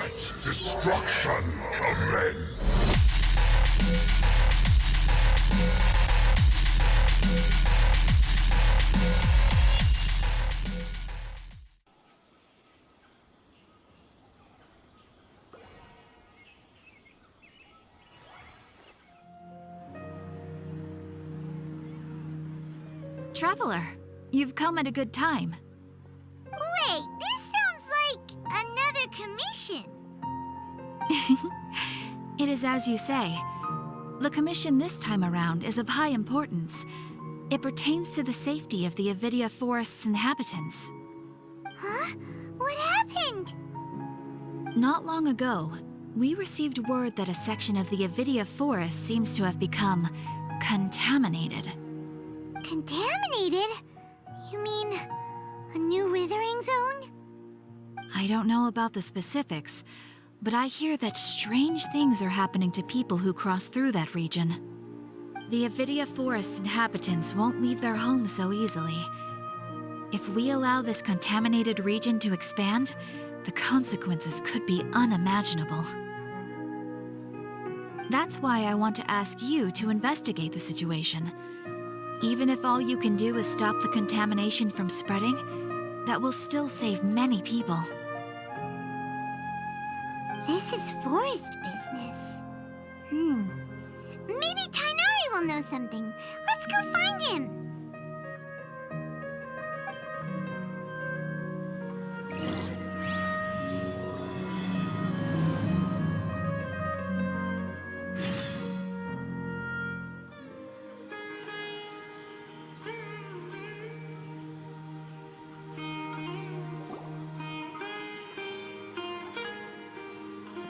Let destruction commence! Traveler, you've come at a good time. Wait, this sounds like another commission. It is as you say. The commission this time around is of high importance. It pertains to the safety of the Awidiens forest's inhabitants. Huh? What happened? Not long ago, we received word that a section of the Awidiens forest seems to have become contaminated. Contaminated? You mean a new withering zone? I don't know about the specifics, but I hear that strange things are happening to people who cross through that region. The Awidiens forest inhabitants won't leave their homes so easily. If we allow this contaminated region to expand, the consequences could be unimaginable. That's why I want to ask you to investigate the situation. Even if all you can do is stop the contamination from spreading, that will still save many people. This is forest business. Maybe Tainari will know something. Let's go find him.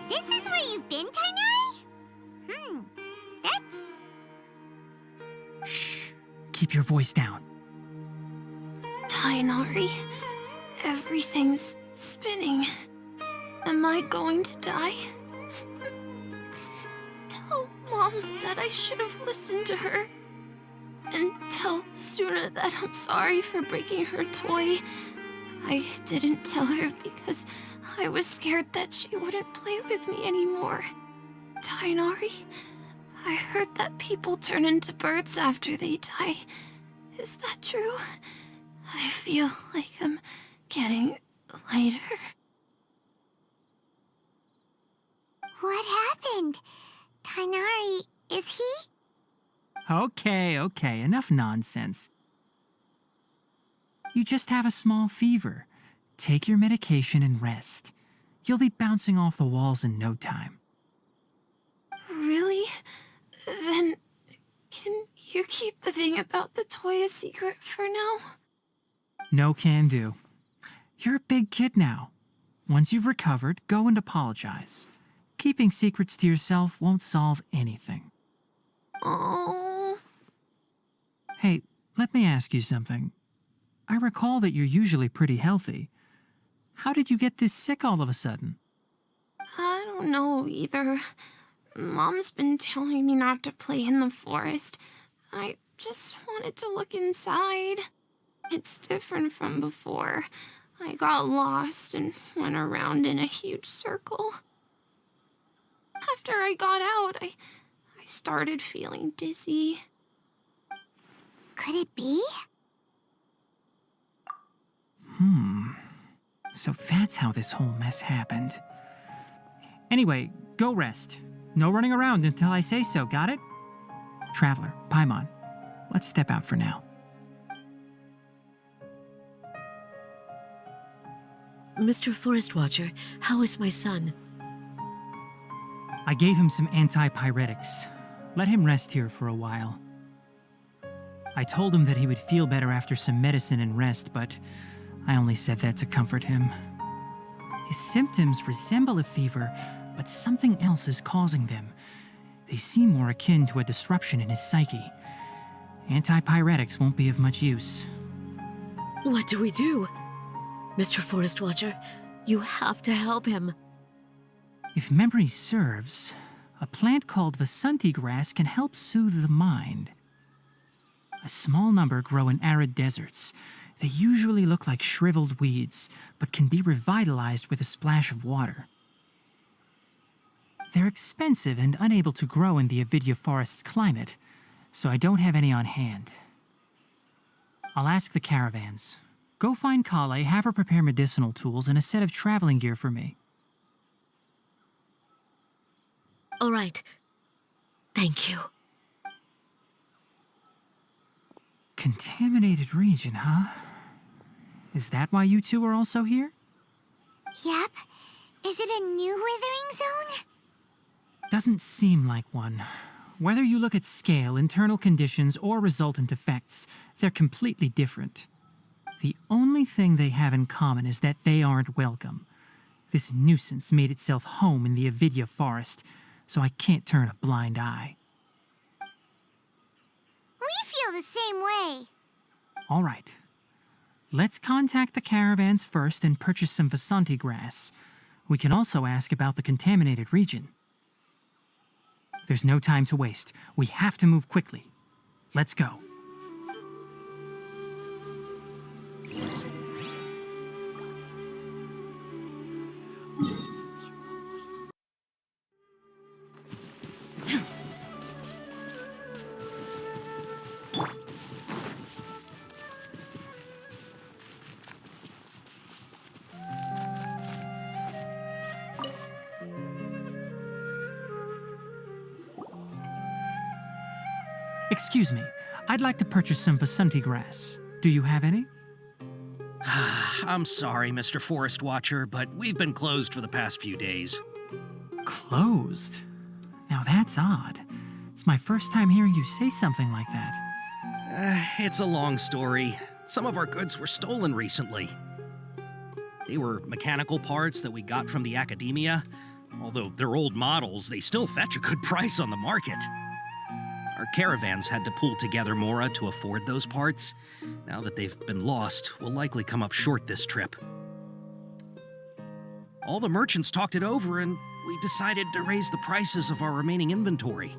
This is where you've been, Tainari? That's... Shh! Keep your voice down. Tainari, everything's spinning. Am I going to die? Tell Mom that I should have listened to her. And tell Suna that I'm sorry for breaking her toy. I didn't tell her because I was scared that she wouldn't play with me anymore. Tainari, I heard that people turn into birds after they die. Is that true? I feel like I'm getting lighter. What happened? Tainari, is he? Okay, enough nonsense. You just have a small fever. Take your medication and rest. You'll be bouncing off the walls in no time. Really? Then, can you keep the thing about the toy a secret for now? No can do. You're a big kid now. Once you've recovered, go and apologize. Keeping secrets to yourself won't solve anything. Oh. Hey, let me ask you something. I recall that you're usually pretty healthy. How did you get this sick all of a sudden? I don't know either. Mom's been telling me not to play in the forest. I just wanted to look inside. It's different from before. I got lost and went around in a huge circle. After I got out, I started feeling dizzy. Could it be? So that's how this whole mess happened. Anyway, go rest. No running around until I say so, got it? Traveler, Paimon, let's step out for now. Mr. Forest Watcher, how is my son? I gave him some antipyretics. Let him rest here for a while. I told him that he would feel better after some medicine and rest, but I only said that to comfort him. His symptoms resemble a fever, but something else is causing them. They seem more akin to a disruption in his psyche. Antipyretics won't be of much use. What do we do? Mr. Forest Watcher, you have to help him. If memory serves, a plant called Vasanti grass can help soothe the mind. A small number grow in arid deserts. They usually look like shriveled weeds, but can be revitalized with a splash of water. They're expensive and unable to grow in the Awidia forest's climate, so I don't have any on hand. I'll ask the caravans. Go find Kale, have her prepare medicinal tools and a set of traveling gear for me. All right. Thank you. Contaminated region, huh? Is that why you two are also here? Yep. Is it a new withering zone? Doesn't seem like one. Whether you look at scale, internal conditions, or resultant effects, they're completely different. The only thing they have in common is that they aren't welcome. This nuisance made itself home in the Awidia forest, so I can't turn a blind eye. We feel the same way. All right. Let's contact the caravans first and purchase some Vasanti grass. We can also ask about the contaminated region. There's no time to waste. We have to move quickly. Let's go. Excuse me, I'd like to purchase some Vasanti grass. Do you have any? I'm sorry, Mr. Forest Watcher, but we've been closed for the past few days. Closed? Now that's odd. It's my first time hearing you say something like that. It's a long story. Some of our goods were stolen recently. They were mechanical parts that we got from the academia. Although they're old models, they still fetch a good price on the market. Our caravans had to pull together more to afford those parts. Now that they've been lost, we'll likely come up short this trip. All the merchants talked it over, and we decided to raise the prices of our remaining inventory.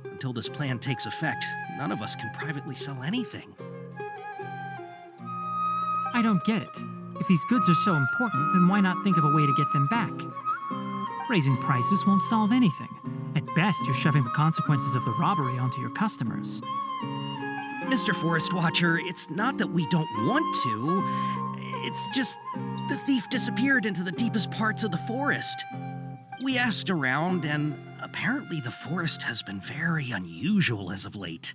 Until this plan takes effect, none of us can privately sell anything. I don't get it. If these goods are so important, then why not think of a way to get them back? Raising prices won't solve anything. At best, you're shoving the consequences of the robbery onto your customers. Mr. Forest Watcher, it's not that we don't want to. It's just the thief disappeared into the deepest parts of the forest. We asked around, and apparently the forest has been very unusual as of late.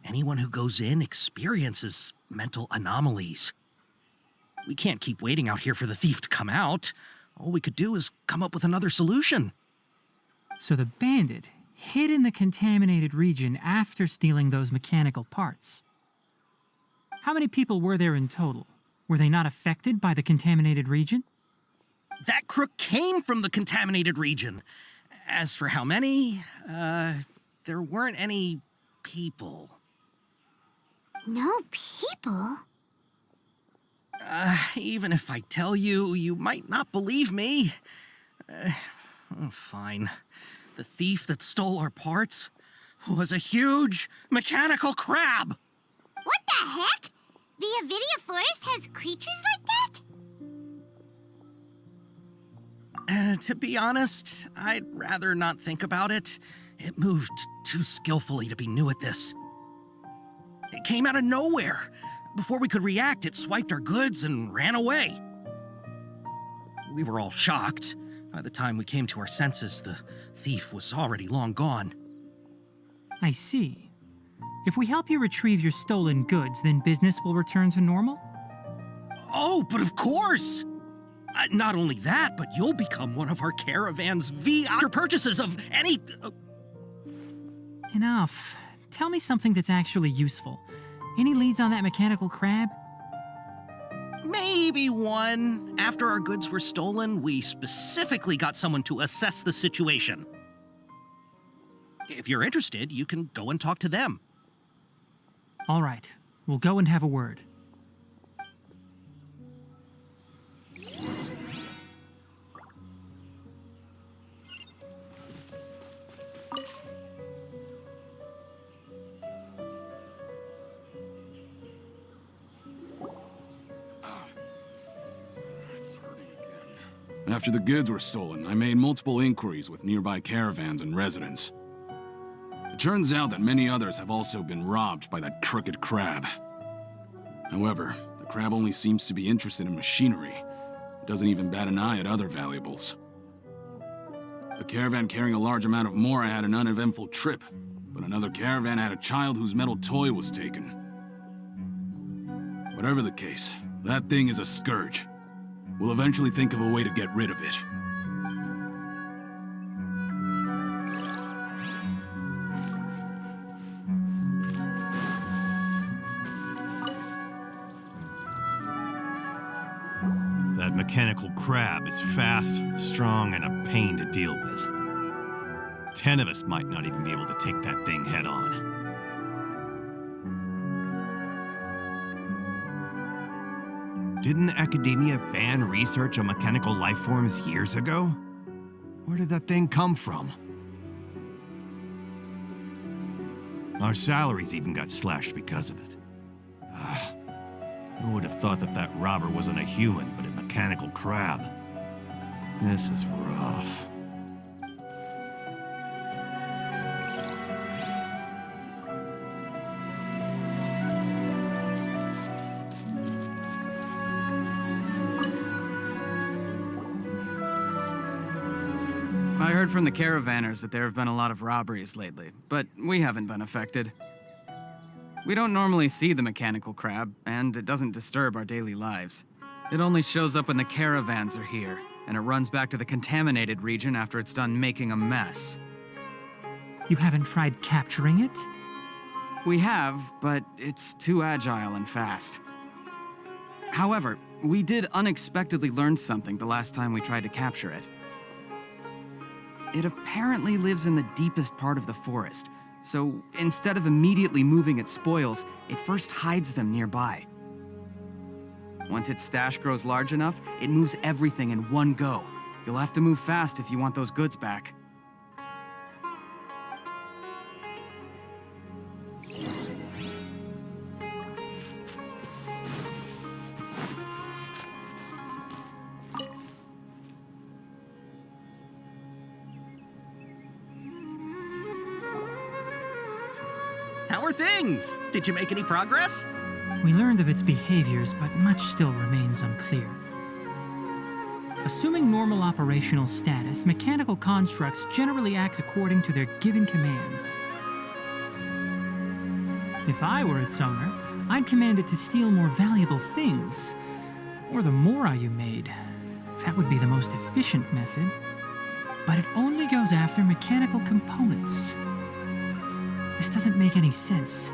Anyone who goes in experiences mental anomalies. We can't keep waiting out here for the thief to come out. All we could do is come up with another solution. So the bandit hid in the contaminated region after stealing those mechanical parts. How many people were there in total? Were they not affected by the contaminated region? That crook came from the contaminated region. As for how many, there weren't any people. No people? Even if I tell you, you might not believe me. Fine. The thief that stole our parts was a huge mechanical crab. What the heck? The Awidia forest has creatures like that? To be honest, I'd rather not think about it. It moved too skillfully to be new at this. It came out of nowhere. Before we could react, it swiped our goods and ran away. We were all shocked. By the time we came to our senses, the thief was already long gone. I see. If we help you retrieve your stolen goods, then business will return to normal? Oh, but of course! Not only that, but you'll become one of our caravan's VIP purchases of any... Enough. Tell me something that's actually useful. Any leads on that mechanical crab? Maybe one. After our goods were stolen, we specifically got someone to assess the situation. If you're interested, you can go and talk to them. All right. We'll go and have a word. After the goods were stolen, I made multiple inquiries with nearby caravans and residents. It turns out that many others have also been robbed by that crooked crab. However, the crab only seems to be interested in machinery. It doesn't even bat an eye at other valuables. A caravan carrying a large amount of Mora had an uneventful trip, but another caravan had a child whose metal toy was taken. Whatever the case, that thing is a scourge. We'll eventually think of a way to get rid of it. That mechanical crab is fast, strong, and a pain to deal with. 10 of us might not even be able to take that thing head on. Didn't academia ban research on mechanical life forms years ago? Where did that thing come from? Our salaries even got slashed because of it. Who would have thought that that robber wasn't a human, but a mechanical crab? This is rough. I heard from the caravanners that there have been a lot of robberies lately, but we haven't been affected. We don't normally see the mechanical crab, and it doesn't disturb our daily lives. It only shows up when the caravans are here, and it runs back to the contaminated region after it's done making a mess. You haven't tried capturing it? We have, but it's too agile and fast. However, we did unexpectedly learn something the last time we tried to capture it. It apparently lives in the deepest part of the forest, so instead of immediately moving its spoils, it first hides them nearby. Once its stash grows large enough, it moves everything in one go. You'll have to move fast if you want those goods back. How are things? Did you make any progress? We learned of its behaviors, but much still remains unclear. Assuming normal operational status, mechanical constructs generally act according to their given commands. If I were its owner, I'd command it to steal more valuable things, or the Mora you made. That would be the most efficient method. But it only goes after mechanical components. This doesn't make any sense.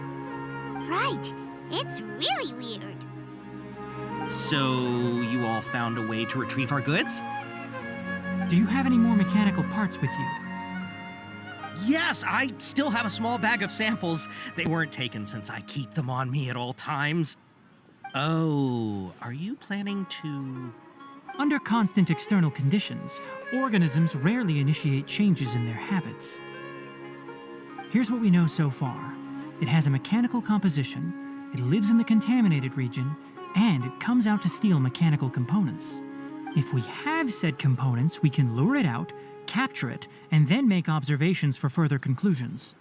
Right. It's really weird. So, you all found a way to retrieve our goods? Do you have any more mechanical parts with you? Yes, I still have a small bag of samples. They weren't taken since I keep them on me at all times. Oh, are you planning to... Under constant external conditions, organisms rarely initiate changes in their habits. Here's what we know so far. It has a mechanical composition, it lives in the contaminated region, and it comes out to steal mechanical components. If we have said components, we can lure it out, capture it, and then make observations for further conclusions.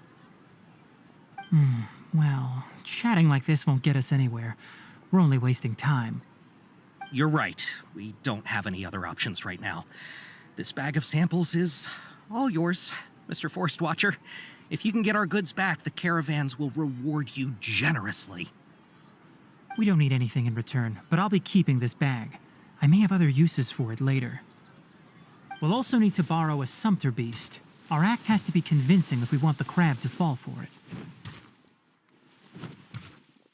Well, chatting like this won't get us anywhere. We're only wasting time. You're right. We don't have any other options right now. This bag of samples is all yours, Mr. Forest Watcher. If you can get our goods back, the caravans will reward you generously. We don't need anything in return, but I'll be keeping this bag. I may have other uses for it later. We'll also need to borrow a sumpter beast. Our act has to be convincing if we want the crab to fall for it.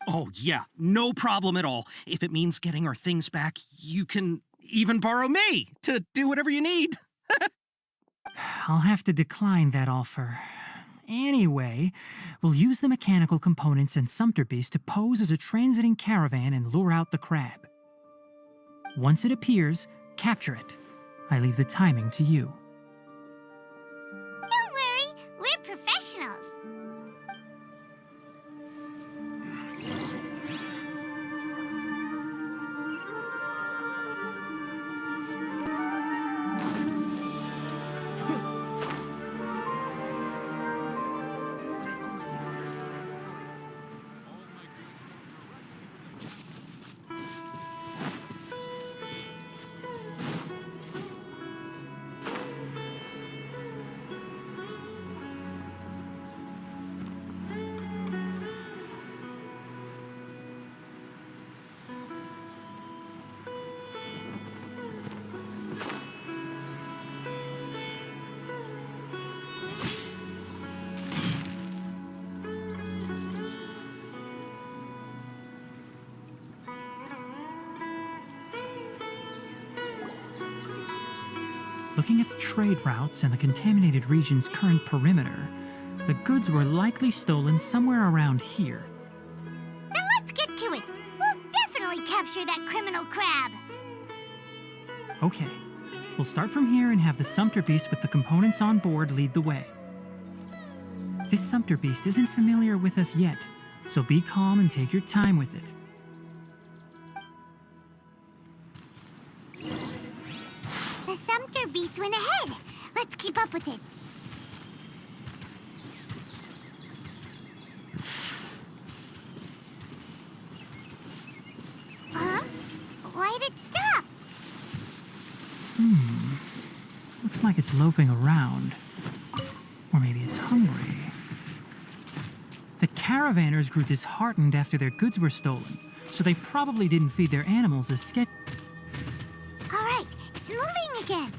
Oh, yeah, no problem at all. If it means getting our things back, you can even borrow me to do whatever you need. I'll have to decline that offer. Anyway, we'll use the mechanical components and sumpter beast to pose as a transiting caravan and lure out the crab. Once it appears, capture it. I leave the timing to you. Don't worry, we're professionals. looking at the trade routes and the contaminated region's current perimeter, the goods were likely stolen somewhere around here. Then let's get to it. We'll definitely capture that criminal crab. Okay, we'll start from here and have the sumpter beast with the components on board lead the way. This sumpter beast isn't familiar with us yet, so be calm and take your time with it. The sumpter beast went ahead. Let's keep up with it. Huh? Why'd it stop? Looks like it's loafing around. Or maybe it's hungry. The caravanners grew disheartened after their goods were stolen, so they probably didn't feed their animals as scheduled. All right, it's moving again.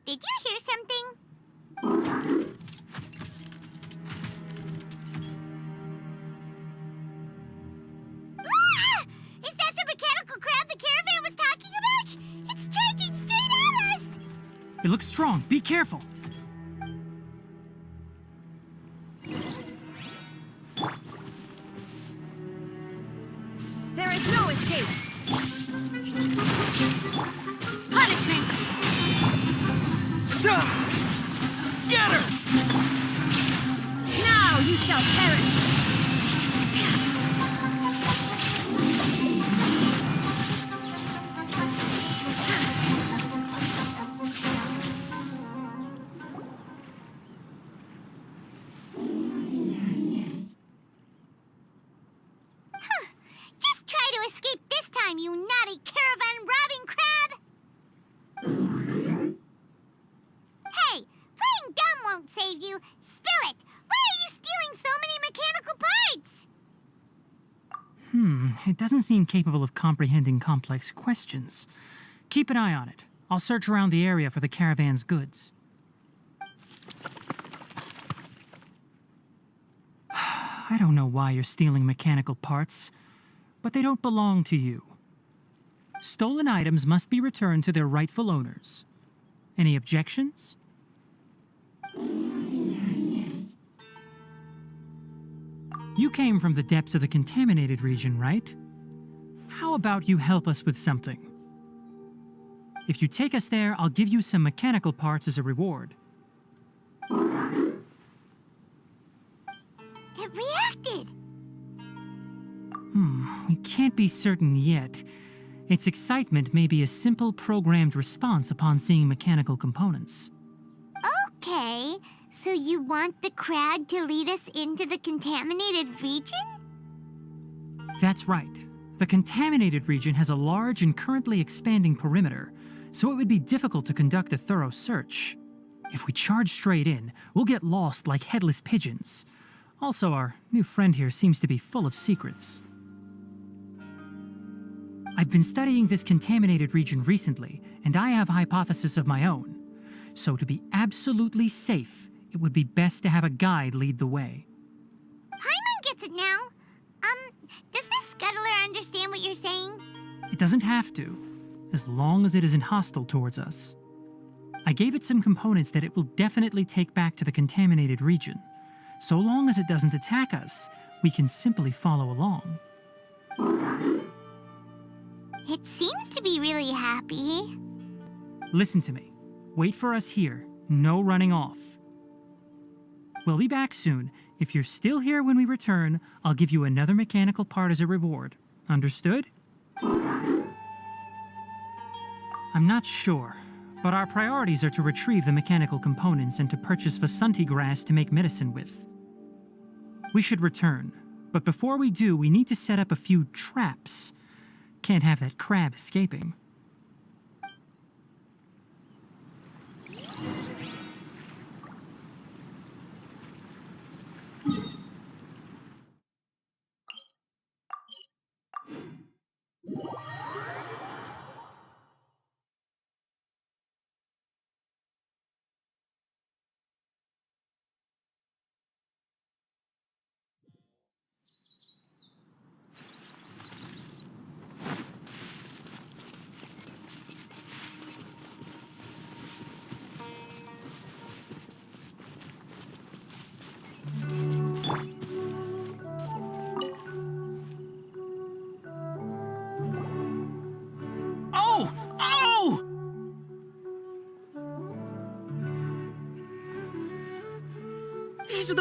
Did you hear something? Ah! Is that the mechanical crab the caravan was talking about? It's charging straight at us! It looks strong. Be careful. There is no escape. Punishment! Scatter! Now you shall perish! Just try to escape this time, you naughty caravan-robbing crab! Hey, playing dumb won't save you. Spill it! Why are you stealing so many mechanical parts? It doesn't seem capable of comprehending complex questions. Keep an eye on it. I'll search around the area for the caravan's goods. I don't know why you're stealing mechanical parts, but they don't belong to you. Stolen items must be returned to their rightful owners. Any objections? You came from the depths of the contaminated region, right? How about you help us with something? If you take us there, I'll give you some mechanical parts as a reward. It reacted! We can't be certain yet. Its excitement may be a simple programmed response upon seeing mechanical components. Okay, so you want the crab to lead us into the contaminated region? That's right. The contaminated region has a large and currently expanding perimeter, so it would be difficult to conduct a thorough search. If we charge straight in, we'll get lost like headless pigeons. Also, our new friend here seems to be full of secrets. I've been studying this contaminated region recently, and I have a hypothesis of my own. So to be absolutely safe, it would be best to have a guide lead the way. Paimon gets it now. Does the scuttler understand what you're saying? It doesn't have to, as long as it isn't hostile towards us. I gave it some components that it will definitely take back to the contaminated region. So long as it doesn't attack us, we can simply follow along. It seems to be really happy. Listen to me. Wait for us here. No running off. We'll be back soon. If you're still here when we return, I'll give you another mechanical part as a reward. Understood? I'm not sure, but our priorities are to retrieve the mechanical components and to purchase Vasanti grass to make medicine with. We should return, but before we do, we need to set up a few traps. Can't have that crab escaping.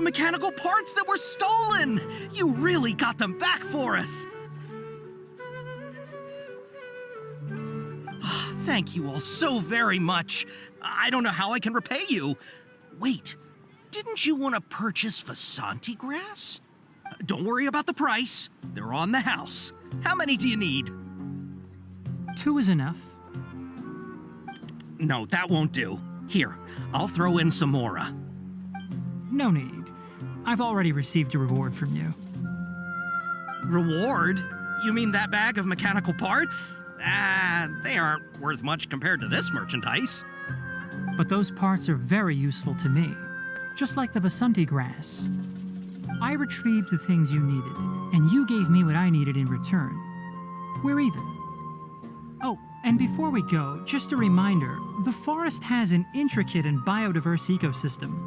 mechanical parts that were stolen! You really got them back for us! Thank you all so very much. I don't know how I can repay you. Wait, didn't you want to purchase Vasanti grass? Don't worry about the price. They're on the house. How many do you need? 2 is enough. No, that won't do. Here, I'll throw in some more. No need. I've already received a reward from you. Reward? You mean that bag of mechanical parts? They aren't worth much compared to this merchandise. But those parts are very useful to me, just like the Vasanti grass. I retrieved the things you needed, and you gave me what I needed in return. We're even. Oh, and before we go, just a reminder, the forest has an intricate and biodiverse ecosystem.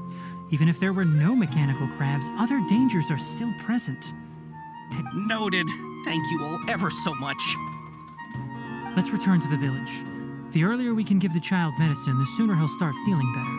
Even if there were no mechanical crabs, other dangers are still present. Noted. Thank you all ever so much. Let's return to the village. The earlier we can give the child medicine, the sooner he'll start feeling better.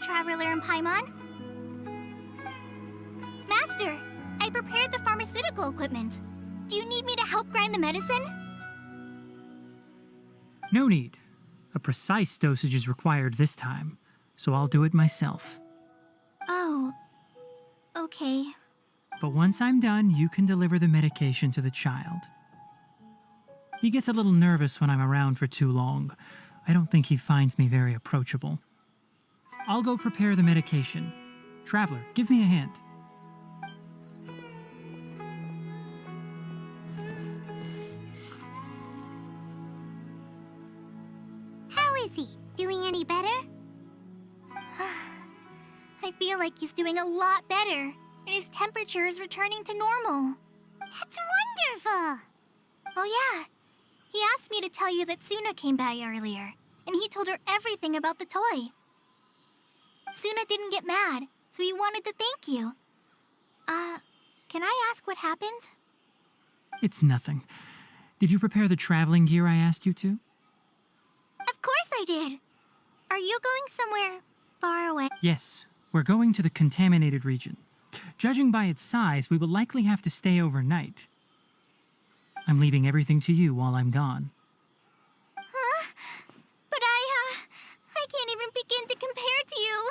Traveler and Paimon. Master, I prepared the pharmaceutical equipment. Do you need me to help grind the medicine? No need. A precise dosage is required this time, so I'll do it myself. Oh, okay. But once I'm done, you can deliver the medication to the child. He gets a little nervous when I'm around for too long. I don't think he finds me very approachable. I'll go prepare the medication. Traveler, give me a hand. How is he? Doing any better? I feel like he's doing a lot better, and his temperature is returning to normal. That's wonderful! Oh yeah, he asked me to tell you that Suna came by earlier, and he told her everything about the toy. Suna didn't get mad, so he wanted to thank you. Can I ask what happened? It's nothing. Did you prepare the traveling gear I asked you to? Of course I did. Are you going somewhere far away? Yes, we're going to the contaminated region. Judging by its size, we will likely have to stay overnight. I'm leaving everything to you while I'm gone. Huh? But I can't even begin to compare to you.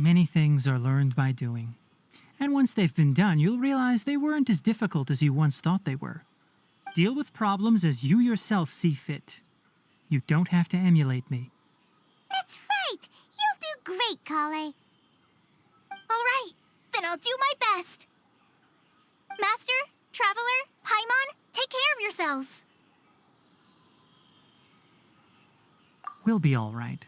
Many things are learned by doing. And once they've been done, you'll realize they weren't as difficult as you once thought they were. Deal with problems as you yourself see fit. You don't have to emulate me. That's right! You'll do great, Kale. All right, then I'll do my best. Master, Traveler, Paimon, take care of yourselves. We'll be all right.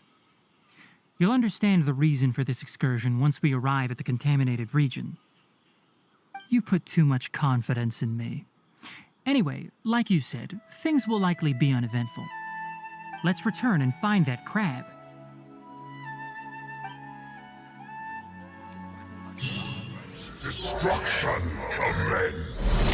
You'll understand the reason for this excursion once we arrive at the contaminated region. You put too much confidence in me. Anyway, like you said, things will likely be uneventful. Let's return and find that crab. Destruction commence!